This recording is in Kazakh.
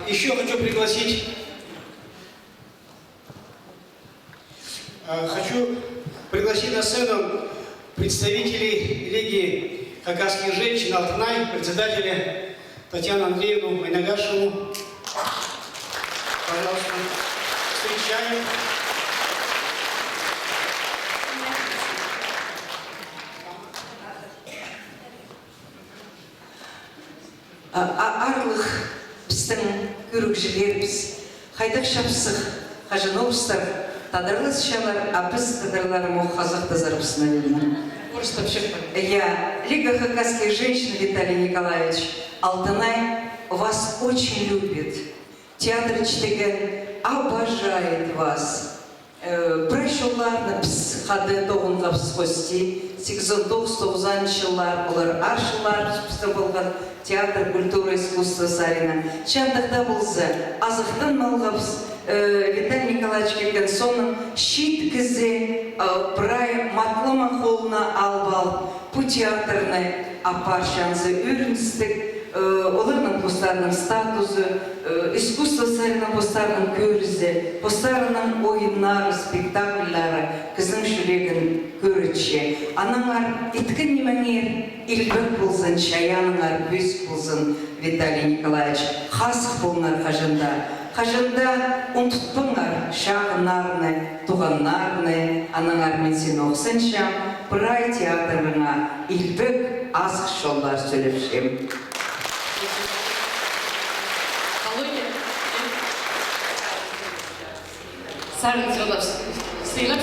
еще хочу пригласить на сцену представителей Лиги хакасских женщин «Алтынай», председателя Татьяну Андреевну Майнагашеву. Пожалуйста, встречаем. Арлық біздің көрікшілеріміз, қайдақ шапсық, қажыновыстар, тадырлыз шалар, біз тадырларымы қазақ тазарымсына вернем. Лига хакасских женщин, Виталий Николаевич, Алтынай вас очень любит. Театр Чтеген обожает вас. Прайшыларны біз қады тоғынға біз қости, 89-90 жыллар, олар аршылар біздің болған театр, культура, искусство сарина. Шандықта болса, азықтан малға біз Виталий Николаевич келген соның шит кізе прай матлыма қолына албал, бұ театрны апаршанзы үріністік, оларның постарының статусы, искусство сарының постарының көрізі, постарының ойынлары, спектакльлары кізім жүрегін көрітші. Анаңар иткін немәңер илбік болсын, шаяныңар бөз болсын, Виталий Николаевич. Қасық болыңар қажында. Қажында ұнтытпыңар шағынарны, туғанарны, анаңар мен сен оқсынша, прай театрыңа илбік азық жолдар сөйлепшем. Сарын сыйлап